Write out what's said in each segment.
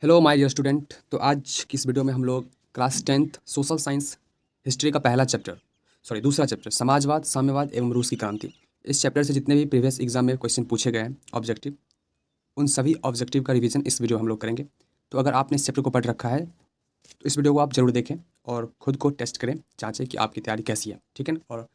Hello my dear student. तो आज की इस वीडियो में हम लोग class 10th social science history का दूसरा चैप्टर समाजवाद, साम्यवाद एवं रूस की क्रांति। इस चैप्टर से जितने भी प्रीवियस एग्जाम में क्वेश्चन पूछे गए हैं ऑब्जेक्टिव, उन सभी ऑब्जेक्टिव का रिवीजन इस वीडियो हम लोग करेंगे। तो अगर आपने इस चैप्टर को पढ़ रखा है तो इस वीडियो को आप जरूर देखें और खुद को टेस्ट करें, जाँचें कि आपकी तैयारी कैसी है, ठीक है। और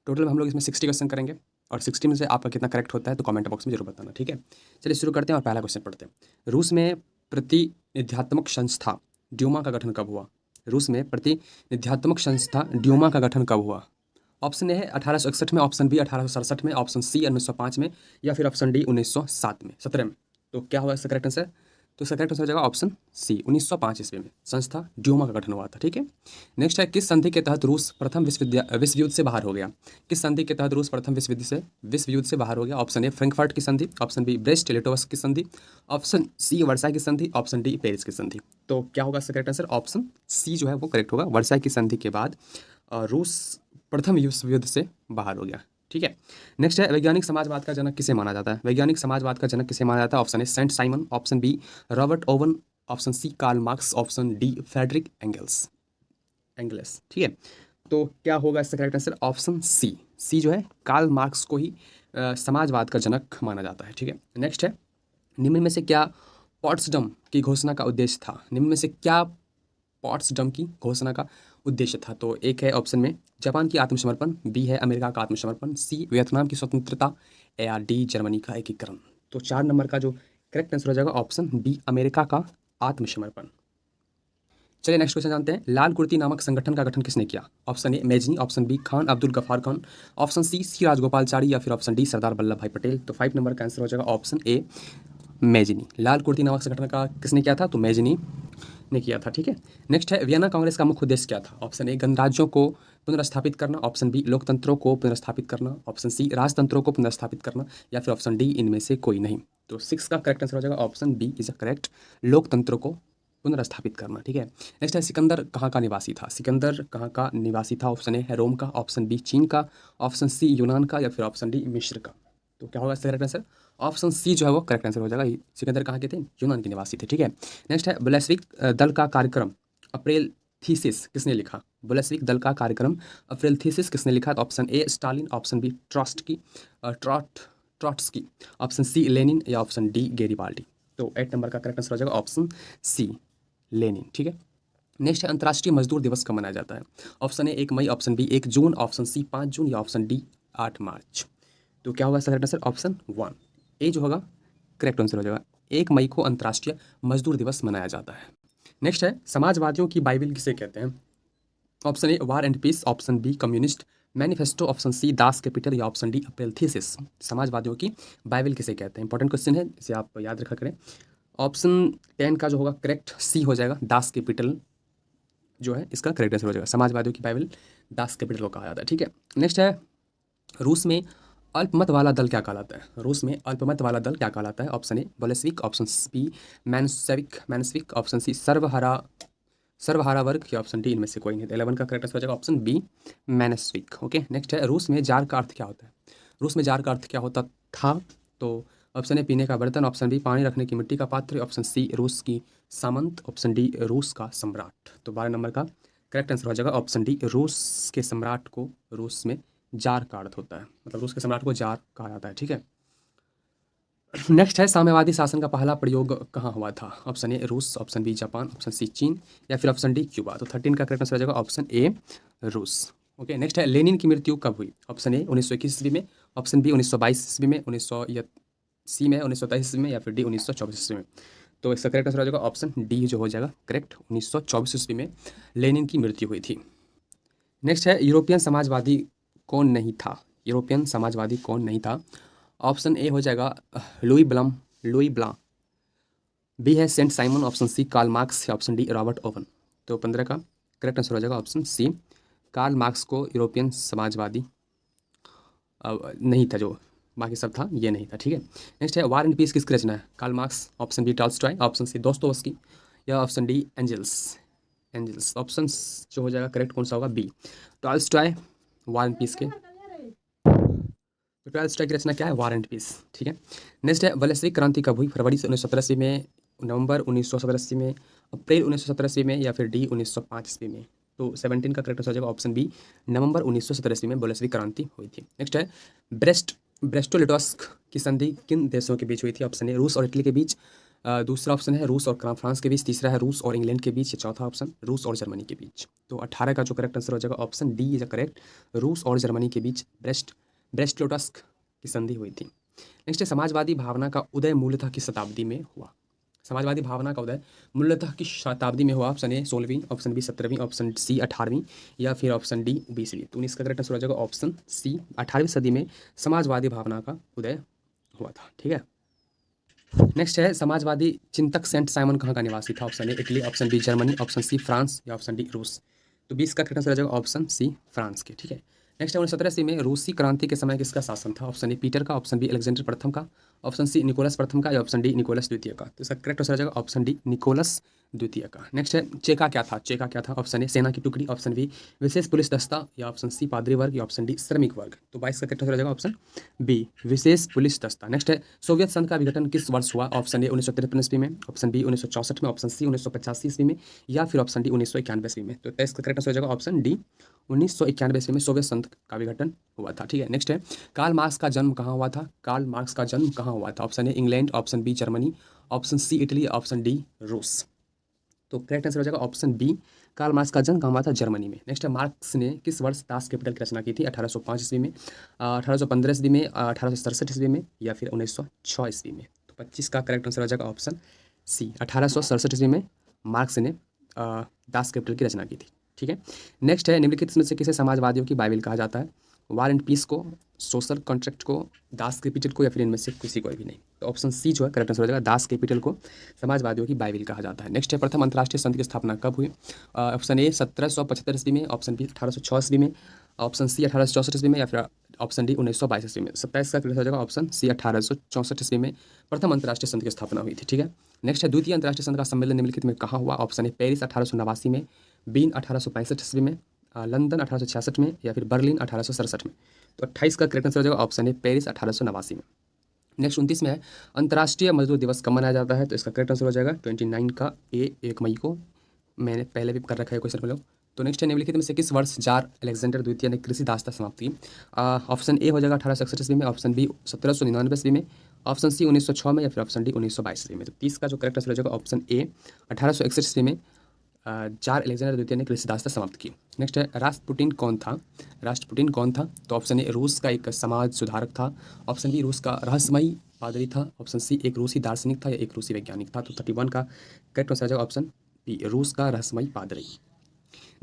टोटल हम लोग इसमें 60 क्वेश्चन करेंगे और 60 में से आपका कितना करेक्ट होता है तो कमेंट बॉक्स में जरूर बताना, ठीक है। चलिए शुरू करते हैं और पहला क्वेश्चन पढ़ते हैं। रूस में प्रतिनिध्यात्मक संस्था ड्यूमा का गठन कब हुआ? रूस में प्रतिनिध्यात्मक संस्था ड्यूमा का गठन कब हुआ? ऑप्शन ए है 1861 में, ऑप्शन बी 1867 में, ऑप्शन सी 1905 में या फिर ऑप्शन डी 1917 में। तो क्या होगा इसका करेक्ट आंसर? तो इसका करेक्ट आंसर हो जाएगा ऑप्शन सी 1905 ईस्वी में संस्था ड्यूमा का गठन हुआ था, ठीक है। नेक्स्ट है, किस संधि के तहत रूस प्रथम विश्व युद्ध से बाहर हो गया? किस संधि के तहत रूस प्रथम विश्व युद्ध से बाहर हो गया? ऑप्शन ए फ्रैंकफर्ट की संधि, ऑप्शन बी ब्रेस्ट लिटोवस्क की संधि, ऑप्शन सी वर्साई की संधि, ऑप्शन डी पेरिस की संधि। तो क्या होगा इसका करेक्ट आंसर? ऑप्शन सी जो है वो करेक्ट होगा। वर्साई की संधि के बाद रूस प्रथम विश्व युद्ध से बाहर हो गया, ठीक है। नेक्स्ट है, वैज्ञानिक समाजवाद का जनक किसे माना जाता है? वैज्ञानिक समाजवाद का जनक किसे माना जाता है? Option A Saint Simon, option B Robert Owen, option C Karl Marx, option D Friedrich Engels, ठीक है। तो क्या होगा इसका करेक्ट आंसर? ऑप्शन सी जो है कार्ल मार्क्स को ही समाजवाद का जनक माना जाता है, ठीक है। नेक्स्ट है, निम्न में से क्या पॉट्सडम की घोषणा का उद्देश्य था? निम्न में से क्या पॉट्सडम की घोषणा का उद्देश्य था? तो एक है ऑप्शन में जापान की आत्मसमर्पण, बी है अमेरिका का आत्मसमर्पण, सी वियतनाम की स्वतंत्रता या डी जर्मनी का एकीकरण। तो 4 नंबर का जो करेक्ट आंसर हो जाएगा ऑप्शन बी अमेरिका का आत्मसमर्पण। चलिए नेक्स्ट क्वेश्चन जानते हैं। लाल कुर्ती नामक संगठन का गठन किसने किया? Option A Mazzini, option B Khan Abdul Ghaffar Khan, option C Rajagopalachari या फिर ऑप्शन डी सरदार वल्लभ भाई पटेल। तो 5 नंबर का आंसर हो जाएगा ऑप्शन ए मैजनी। लाल कुर्ती नामक संगठन का किसने किया था? तो मैजनी ने किया था, ठीक है। नेक्स्ट है, वियना कांग्रेस का मुख्य उद्देश्य क्या था? ऑप्शन ए गणराज्यों को पुनर्स्थापित करना, ऑप्शन बी लोकतंत्रों को पुनर्स्थापित करना, ऑप्शन सी राजतंत्रों को पुनर्स्थापित करना या फिर ऑप्शन डी इनमें से कोई नहीं। तो 6 का करेक्ट आंसर हो जाएगा option B is a correct, लोकतंत्रों को पुनर्स्थापित करना, ठीक है। नेक्स्ट है, सिकंदर कहाँ का निवासी था? सिकंदर कहाँ का निवासी था? ऑप्शन ए है रोम का, ऑप्शन बी चीन का, ऑप्शन सी यूनान का या फिर ऑप्शन डी मिस्र का। तो क्या होगा इसका करेक्ट आंसर? ऑप्शन सी जो है वो करेक्ट आंसर हो जाएगा। सिकंदर कहाँ के थे? यूनान के निवासी थे, ठीक है। नेक्स्ट है, बोल्शेविक दल का कार्यक्रम अप्रैल थीसिस किसने लिखा? बोल्शेविक दल का कार्यक्रम अप्रैल थीसिस किसने लिखा? तो option A Stalin, option B Trotsky, option C Lenin या ऑप्शन डी गेरिबाल्डी। तो 8 नंबर का करेक्ट आंसर हो जाएगा ऑप्शन सी लेनिन, ठीक है। नेक्स्ट है, अंतर्राष्ट्रीय मजदूर दिवस कब मनाया जाता है? ऑप्शन ए 1 मई, ऑप्शन बी 1 जून, ऑप्शन सी 5 जून या ऑप्शन डी 8 मार्च। तो क्या होगा इसका करेक्ट आंसर? ऑप्शन 1 ए जो होगा करेक्ट आंसर हो जाएगा। 1 मई को अंतर्राष्ट्रीय मजदूर दिवस मनाया जाता है। नेक्स्ट है, समाजवादियों की बाइबिल किसे कहते हैं? Option A War and Peace, option B Communist Manifesto, option C Das Kapital या ऑप्शन डी अप्रैल थीसिस। समाजवादियों की बाइबिल किसे कहते हैं? इंपॉर्टेंट क्वेश्चन है, इसे आप याद रखा करें। ऑप्शन 10 का जो होगा करेक्ट सी हो जाएगा, दास कैपिटल जो है इसका करेक्ट आंसर हो जाएगा। समाजवादियों की बाइबिल दास कैपिटल को कहा जाता है, ठीक है। नेक्स्ट है, रूस में अल्पमत वाला दल क्या कहलाता है? रूस में अल्पमत वाला दल क्या कहलाता है? Option A Bolshevik, option B Menshevik, option C सर्वहारा वर्ग या ऑप्शन डी इनमें से कोई नहीं। 11 का करेक्ट आंसर हो जाएगा ऑप्शन बी मैनसविक, ओके। नेक्स्ट है, रूस में जार का अर्थ क्या होता है? रूस में जार का अर्थ क्या होता था? तो ऑप्शन ए पीने का बर्तन, ऑप्शन बी पानी रखने की मिट्टी का पात्र, ऑप्शन सी रूस की सामंत, ऑप्शन डी रूस का सम्राट। तो 12 नंबर का करेक्ट आंसर हो जाएगा ऑप्शन डी, रूस के सम्राट को रूस में जार का अर्थ होता है, मतलब रूस के सम्राट को जार कहा जाता है, ठीक है। नेक्स्ट है, साम्यवादी शासन का पहला प्रयोग कहाँ हुआ था? ऑप्शन ए रूस, option B Japan, option C चीन या फिर ऑप्शन डी क्यूबा। तो 13 का करेक्ट आंसर हो जाएगा ऑप्शन ए रूस, ओके। नेक्स्ट है, लेनिन की मृत्यु कब हुई? ऑप्शन ए 1921 ईस्वी में, ऑप्शन बी 1922 ईस्वी में, 1923 ईस्वी में या फिर डी 1924 ईस्वी में। तो इसका करेक्ट आंसर हो जाएगा ऑप्शन डी जो हो जाएगा करेक्ट, 1924 ईस्वी में लेनिन की मृत्यु हुई थी। नेक्स्ट है, यूरोपियन समाजवादी कौन नहीं था? यूरोपियन समाजवादी कौन नहीं था? ऑप्शन ए हो जाएगा लुई ब्लां, बी है Saint Simon, option C Karl Marx, option D Robert Owen. तो 15 का करेक्ट आंसर हो जाएगा ऑप्शन सी, कार्ल मार्क्स को यूरोपियन समाजवादी नहीं था, जो बाकी सब था ये नहीं था, ठीक है। नेक्स्ट है, वार एंड पीस किसकी रचना है? Karl Marx, option B Tolstoy, option C Dostoevsky या ऑप्शन डी एंजल्स। ऑप्शन जो हो जाएगा करेक्ट कौन सा होगा? B Tolstoy, War and Peace के। तो टॉल्स्टॉय की रचना क्या है? वार एंड पीस, ठीक है। नेक्स्ट है, बोल्शेविक क्रांति कब हुई? फरवरी 1917 ईस्वी में नवंबर 1970 में, अप्रैल 1970 में, या फिर डी 1905 ईस्वी में। तो 17 का करेक्ट आंसर हो जाएगा ऑप्शन बी, नवंबर 1970 में बोल्शेविक क्रांति हुई थी। नेक्स्ट है ब्रेस्ट लिटोस्क की संधि किन देशों के बीच हुई थी? ऑप्शन ए रूस और इटली के बीच, दूसरा ऑप्शन है रूस और फ्रांस के बीच, तीसरा है रूस और इंग्लैंड के बीच, या चौथा ऑप्शन रूस और जर्मनी के बीच। तो 18 का जो करेक्ट आंसर हो जाएगा ऑप्शन डी इज करेक्ट, रूस और जर्मनी के बीच ब्रेस्ट लिटोस्क की संधि हुई थी। नेक्स्ट है समाजवादी भावना का उदय मूलतः किस शताब्दी में हुआ? समाजवादी भावना का उदय मूलतः किस शताब्दी में हुआ? ऑप्शन ए 16वीं, ऑप्शन बी 17वीं, ऑप्शन सी 18वीं, या फिर ऑप्शन डी 20वीं। तो 19 का करेक्ट आंसर हो जाएगा ऑप्शन सी, 18वीं सदी में समाजवादी भावना का उदय हुआ था। ठीक है। नेक्स्ट है समाजवादी चिंतक सेंट साइमन कहाँ का निवासी था? Option A Italy, option B Germany, option C France, या ऑप्शन डी रूस। तो 20 का करेक्ट आंसर हो जाएगा ऑप्शन सी फ्रांस के। ठीक है। नेक्स्ट है 1917 में रूसी क्रांति के समय किसका शासन था? ऑप्शन ए पीटर का, ऑप्शन बी अलेक्जेंडर प्रथम का, ऑप्शन सी निकोलस प्रथम का, या ऑप्शन डी निकोलस द्वितीय का। तो इसका करेक्ट आंसर हो जाएगा ऑप्शन डी निकोलस द्वितीय का। नेक्स्ट है चेका क्या था? चेका क्या था? ऑप्शन ए सेना की टुकड़ी, ऑप्शन बी विशेष पुलिस दस्ता, या ऑप्शन सी पादरी वर्ग, या ऑप्शन डी श्रमिक वर्ग। तो 22 का करेक्ट आंसर हो जाएगा ऑप्शन बी विशेष पुलिस दस्ता। नेक्स्ट है सोवियत संघ का विघटन किस वर्ष हुआ? ऑप्शन ए 1953 ईस्वी में, ऑप्शन बी 1964 में, ऑप्शन सी 1985 ईस्वी में, या फिर ऑप्शन डी 1991 ईस्वी में। तो 23 का करेक्ट आंसर हो जाएगा ऑप्शन डी 1991 ईस्वी में सोवियत संघ का विघटन हुआ था। ठीक है। नेक्स्ट है कार्ल मार्क्स का जन्म कहाँ हुआ था? कार्ल मार्क्स का जन्म कहाँ हुआ था? Option A England, option B Germany, option C Italy, option D रूस। तो करेक्ट आंसर हो जाएगा ऑप्शन बी, कार्ल मार्क्स का जन्म कहाँ हुआ था? जर्मनी में। नेक्स्ट है मार्क्स ने किस वर्ष दास कैपिटल की रचना की थी? 1805 ईस्वी में, 1815 ईस्वी में, 1867 ईस्वी में, या फिर 1906 ईस्वी में। तो 25 का करेक्ट आंसर हो जाएगा ऑप्शन सी, 1867 ईस्वी में मार्क्स ने दास कैपिटल की रचना की थी। ठीक है। नेक्स्ट है निम्नलिखित में से किसे समाजवादियों की बाइबिल कहा जाता है? वार एंड पीस को, सोशल कॉन्ट्रैक्ट को, दास कैपिटल को, या फिर इनमें से किसी को भी नहीं। तो ऑप्शन सी जो है करेक्ट आंसर हो जाएगा, दास कैपिटल को समाजवादियों की बाइबिल कहा जाता है। नेक्स्ट है प्रथम अंतर्राष्ट्रीय संघ की स्थापना कब हुई? ऑप्शन ए 1775 ईस्वी में, ऑप्शन बी 1806 ईस्वी में, ऑप्शन सी 1864 ईस्वी में, या फिर ऑप्शन डी 1922 ईस्वी में। 27 का करेक्ट हो जाएगा ऑप्शन सी 1864 ईस्वी में प्रथम अंतर्राष्ट्रीय संघ की स्थापना हुई थी। ठीक है। नेक्स्ट है द्वितीय अंतर्राष्ट्रीय संघ का सम्मेलन निम्नलिखित में कहाँ हुआ? ऑप्शन ए पेरिस 1889 में, बीन 1865 ईस्वी में, लंदन 1866 में, या फिर बर्लिन 1867 में। तो 28 का करेक्ट आंसर हो जाएगा ऑप्शन ए पेरिस 1889 में। नेक्स्ट 29 में है अंतर्राष्ट्रीय मजदूर दिवस कब मनाया जाता है? तो इसका करेक्ट आंसर हो जाएगा 29 का ए 1 मई को। मैंने पहले भी कर रखा है क्वेश्चन में लोग। तो नेक्स्ट है निम्नलिखित में से किस वर्ष जार अलेक्जेंडर द्वितीय ने कृषि दासता समाप्त की? ऑप्शन ए हो जाएगा 1861 ईस्वी में, ऑप्शन बी 1799 ईस्वी में, ऑप्शन सी 1906 में, या फिर ऑप्शन डी 1922 ईस्वी में। तो 30 का जो करेक्ट आंसर हो जाएगा ऑप्शन ए 1861 ईस्वी में जार अलेक्जेंडर द्वितीय ने कृषि दासता समाप्त की। नेक्स्ट है राष्ट्रपुटिन कौन था? राष्ट्रपुटिन कौन था? तो ऑप्शन ए रूस का एक समाज सुधारक था, ऑप्शन बी रूस का रहस्यमयी पादरी था, ऑप्शन सी एक रूसी दार्शनिक था, या एक रूसी वैज्ञानिक था। तो 31 का करेक्ट आंसर हो जाएगा ऑप्शन बी रूस का रहस्यमयी पादरी।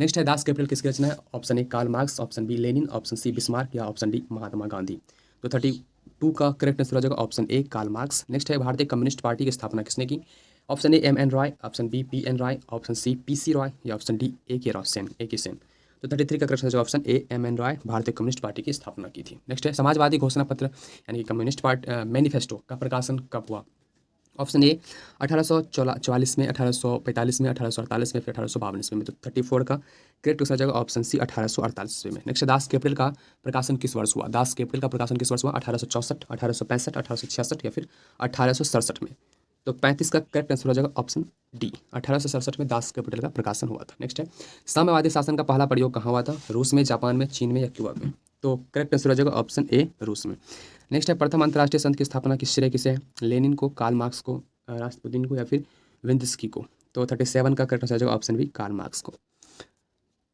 नेक्स्ट है दास कैपिटल किसकी रचना है? Option A Karl Marx, option B Lenin, option C Bismarck, या ऑप्शन डी महात्मा गांधी। तो 32 का करेक्ट आंसर हो जाएगा option A Karl Marx. Next है भारतीय कम्युनिस्ट पार्टी की स्थापना किसने की? Option A M N Roy, option B P N Roy, option C P C Roy, या option D A K Sen. तो 33 का correct answer option A M N Roy भारतीय कम्युनिस्ट पार्टी की स्थापना की थी। नेक्स्ट है समाजवादी घोषणा पत्र यानी कि कम्युनिस्ट पार्टी मैनिफेस्टो का प्रकाशन कब हुआ? ऑप्शन ए 1844 में, 1845 में, 1848 में, फिर 1852 ईस्वी में। तो 34 का करेक्ट आंसर जाएगा ऑप्शन सी 1848 ईस्वी में। नेक्स्ट दास कैपिटल का प्रकाशन किस वर्ष हुआ? दास कैपिटल का प्रकाशन किस वर्ष हुआ? 1864, 1865, 1866, या फिर 1867 में। तो 35 का करेक्ट आंसर हो जाएगा ऑप्शन डी 1867 में दास कैपिटल का प्रकाशन हुआ था। नेक्स्ट है साम्यवादी शासन का पहला प्रयोग कहाँ हुआ था? रूस में, जापान में, चीन में, या क्यूबा में। तो करेक्ट आंसर हो जाएगा ऑप्शन ए रूस में। नेक्स्ट है प्रथम अंतर्राष्ट्रीय संघ की स्थापना किस श्रेय किसे है? लेनिन को, कार्ल मार्क्स को, राष्ट्रपुतिन को, या फिर विंदस्की को। तो 37 का करेक्ट आंसर हो जाएगा ऑप्शन बी कार्ल मार्क्स को।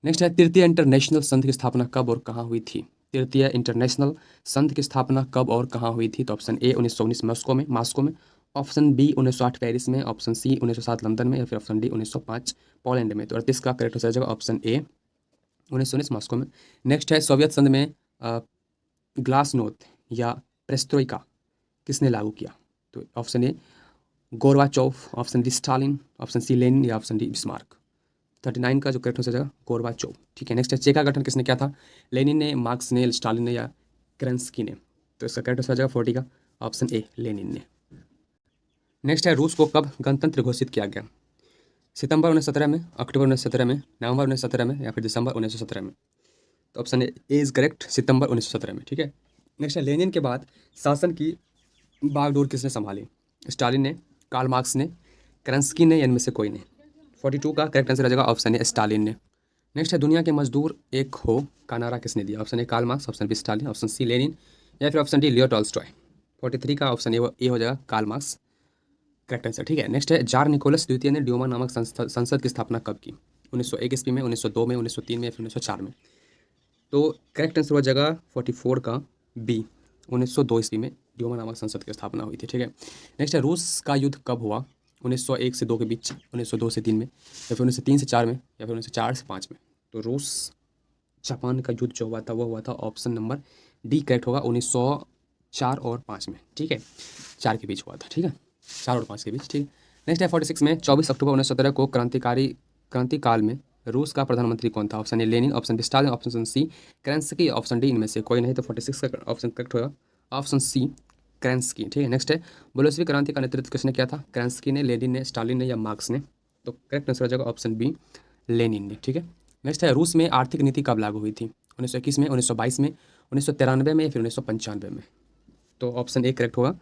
नेक्स्ट है तृतीय इंटरनेशनल संघ की स्थापना कब और कहाँ हुई थी? तृतीय इंटरनेशनल संघ की स्थापना कब और कहाँ हुई थी? तो ऑप्शन ए 1919 मॉस्को में, ऑप्शन बी 1908 पेरिस में, ऑप्शन सी 1907 लंदन में, या फिर ऑप्शन डी 1905 पोलैंड में। तो 38 का करेक्ट हो जाएगा ऑप्शन ए 1919 मॉस्को में। नेक्स्ट है सोवियत संघ में ग्लासनोद या प्रेस्ट्रोइका किसने लागू किया? तो option A Gorbachev, option D Stalin, option C Lenin, या ऑप्शन डी बिस्मार्क। 39 का जो करेक्ट हो जाएगा गोरबाचोव। ठीक है। नेक्स्ट है चेक का गठन किसने किया था? लेनिन ने, मार्क्स ने, स्टालिन ने, या केरेंस्की ने। तो इसका करेक्ट हो जाएगा 40 का ऑप्शन ए लेनिन ने। नेक्स्ट है रूस को कब गणतंत्र घोषित किया गया? सितंबर 1917 में, अक्टूबर 1917 में, नवंबर 1917 में, या फिर दिसंबर 1917 में। तो ऑप्शन ए इज करेक्ट सितंबर 1917 में। ठीक है। नेक्स्ट है लेनिन के बाद शासन की बागडोर किसने संभाली? स्टालिन ने, कार्ल मार्क्स ने, करंस्की ने, इनमें से कोई नहीं। 42 का करेक्ट आंसर आ जाएगा ऑप्शन ए स्टालिन ने। नेक्स्ट है दुनिया के मजदूर एक हो का नारा किसने दिया? Option A Karl Marx, option B Stalin, option C Lenin या फिर ऑप्शन डी लियो टॉल्स्टॉय। 43 का ऑप्शन ए हो जाएगा कार्ल मार्क्स, करेक्ट आंसर। ठीक है, नेक्स्ट है जार निकोलस द्वितीय ने ड्यूमा नामक संसद की स्थापना कब की? 1901 ईस्वी में, 1902 में, 1903 में या फिर 1904 में? तो करेक्ट आंसर हो जाएगा 44 का बी, 1902 ईस्वी में ड्यूमा नामक संसद की स्थापना हुई थी। ठीक है, नेक्स्ट है रूस का युद्ध कब हुआ? 1901 से 2 के बीच, 1902 से 3 में या फिर 1903 से 4 में या फिर 1904 से 5 में? तो रूस जापान का युद्ध जो हुआ था वो हुआ था ऑप्शन नंबर डी करेक्ट होगा 1904 और 5 में। ठीक है, 4 के बीच हुआ था। ठीक है, 4 और 5 के बीच। ठीक है, नेक्स्ट है 46 में 24 अक्टूबर 1917 को क्रांतिकाल में रूस का प्रधानमंत्री कौन था? Option A Lenin, option B Stalin, option C Kerensky, option D इनमें से कोई नहीं। तो 46 का ऑप्शन करेक्ट होगा ऑप्शन सी क्रेंस्की। ठीक है, नेक्स्ट है बोल्शेविक क्रांति का नेतृत्व किसने किया था? क्रेंस्की ने, लेनिन ने, स्टालिन ने या मार्क्स ने? तो करेक्ट आंसर हो जाएगा ऑप्शन बी लेनिन ने। ठीक है, नेक्स्ट है रूस में आर्थिक नीति कब लागू हुई थी? 1921 में, 1922 में, 1993 में या फिर 1995 में? तो ऑप्शन ए करेक्ट होगा,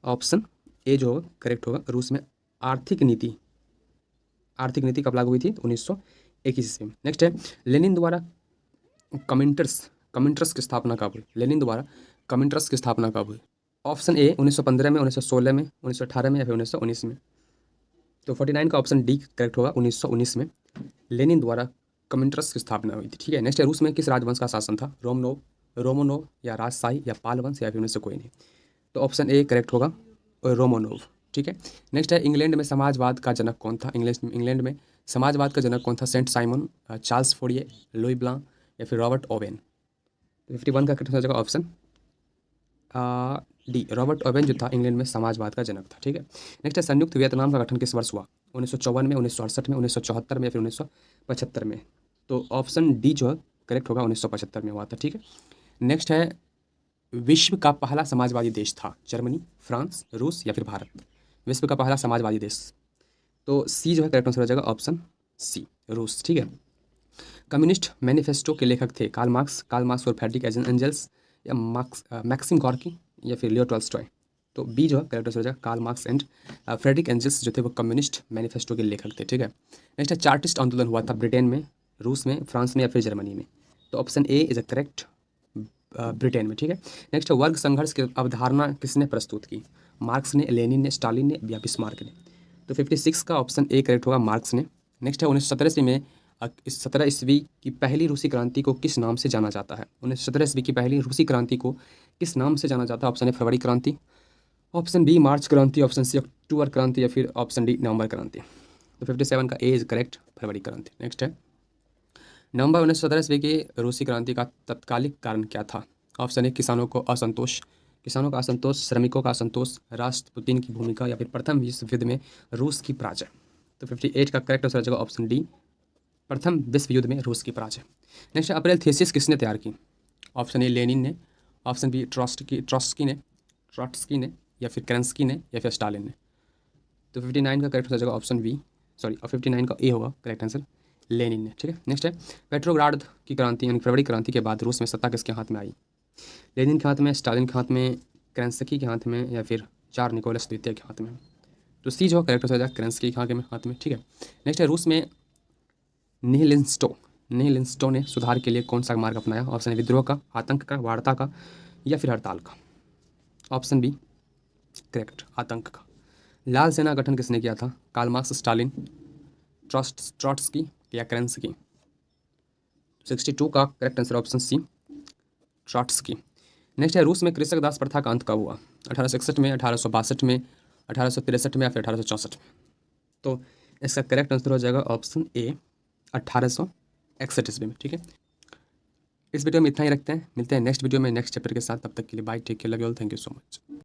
ऑप्शन ए जो होगा करेक्ट होगा। रूस में आर्थिक नीति कब लागू हुई थी? 1921 ईस्वी में। नेक्स्ट है लेनिन द्वारा कमेंटर्स की स्थापना कब हुई? लेनिन द्वारा कमेंटर्स की स्थापना कब हुई? ऑप्शन ए 1915 में, 1916 में, 1918 में या फिर 1919 में? तो 49 का ऑप्शन डी करेक्ट होगा 1919 में लेनिन द्वारा कमेंटर्स की स्थापना हुई थी। ठीक है, नेक्स्ट है रूस में किस राजवंश का शासन था? रोमनोव या राजशाही या पाल वंश या फिर उनमें से कोई नहीं? तो ऑप्शन ए करेक्ट होगा रोमनोव। ठीक है, नेक्स्ट है इंग्लैंड में समाजवाद का जनक कौन था? इंग्लैंड में समाजवाद का जनक कौन था? सेंट साइमन, चार्ल्स फोरिये, लुई ब्लां या फिर रॉबर्ट ओवेन? 51 का करेक्ट हो जाएगा ऑप्शन डी, रॉबर्ट ओवेन जो था इंग्लैंड में समाजवाद का जनक था। ठीक है, नेक्स्ट है संयुक्त वियतनाम का गठन किस वर्ष हुआ? 1954 में, 1968 में, 1974 में या फिर 1975 में? तो ऑप्शन डी जो है करेक्ट होगा 1975 में हुआ था। ठीक है, नेक्स्ट है विश्व का पहला समाजवादी देश था? जर्मनी, फ्रांस, रूस या फिर भारत? विश्व का पहला समाजवादी देश, तो सी जो है करेक्ट आंसर हो जाएगा ऑप्शन सी रूस। ठीक है, कम्युनिस्ट मैनिफेस्टो के लेखक थे कार्ल मार्क्स और फ्रेडरिक एंजल्स या मैक्सिम गॉर्की या फिर लियो टॉल्स्टॉय? तो बी जो है करेक्ट आंसर हो जाएगा Karl Marx and Friedrich Engels जो थे वो कम्युनिस्ट मैनिफेस्टो के लेखक थे। ठीक है, नेक्स्ट है चार्टिस्ट आंदोलन हुआ था ब्रिटेन में, रूस में, फ्रांस में या फिर जर्मनी में? तो option A is a correct Britain में। ठीक है, नेक्स्ट है वर्ग संघर्ष की अवधारणा किसने प्रस्तुत की? मार्क्स ने, लेनिन ने, स्टालिन ने या बिस्मार्क ने? तो 56 का ऑप्शन ए करेक्ट होगा मार्क्स ने। नेक्स्ट है 1917 ईस्वी में 17 ईस्वी की पहली रूसी क्रांति को किस नाम से जाना जाता है? 1917 ईस्वी की पहली रूसी क्रांति को किस नाम से जाना जाता है? ऑप्शन ए फरवरी क्रांति, ऑप्शन बी मार्च क्रांति, ऑप्शन सी अक्टूबर क्रांति या फिर ऑप्शन डी नवंबर क्रांति? तो 57 का ए इज करेक्ट फरवरी क्रांति। नेक्स्ट है नवंबर 1917 ईस्वी की रूसी क्रांति का तत्कालिक कारण क्या था? ऑप्शन ए किसानों का असंतोष, श्रमिकों का असंतोष, राष्ट्रपुतिन की भूमिका या फिर प्रथम विश्व युद्ध में रूस की पराजय? तो 58 का करेक्ट आंसर हो जाएगा ऑप्शन डी, प्रथम विश्व युद्ध में रूस की पराजय। नेक्स्ट अप्रैल थीसिस किसने तैयार की? ऑप्शन ए लेनिन ने, ऑप्शन बी ट्रॉट्स्की ने या फिर क्रेंस्की ने या फिर स्टालिन ने? तो 59 का करेक्ट हो जाएगा ऑप्शन बी, 59 का ए होगा करेक्ट आंसर, लेनिन ने। ठीक है, नेक्स्ट है पेट्रोग्राड की क्रांति यानी फरवरी क्रांति के बाद रूस में सत्ता किसके हाथ में आई? लेनिन के हाथ में, स्टालिन के हाथ में, क्रेंस्की के हाथ में या फिर जार निकोलस द्वितीय के हाथ में? तो सी जो करेक्ट हो जाएगा क्रेंस्की के हाथ में। ठीक है, नेक्स्ट है रूस में निहिलिंस्टो ने सुधार के लिए कौन सा मार्ग अपनाया? ऑप्शन है विद्रोह का, आतंक का, वार्ता का या फिर हड़ताल का? ऑप्शन बी करेक्ट, आतंक का। लाल सेना गठन किसने किया था? कार्ल मार्क्स, स्टालिन, ट्रॉट्स्की या क्रेंस्की? 62 का correct answer option C, Trotsky. Next है रूस में कृषक दास प्रथा का अंत कब हुआ? 1861 में, 1862 में, 1863 में या फिर 1864 में? तो इसका करेक्ट आंसर हो जाएगा ऑप्शन ए, 1861 ईस्वी में। ठीक है, इस वीडियो में इतना ही रखते हैं, मिलते हैं नेक्स्ट वीडियो में नेक्स्ट चैप्टर के साथ। तब तक के लिए bye, take care, love you all, thank you so much.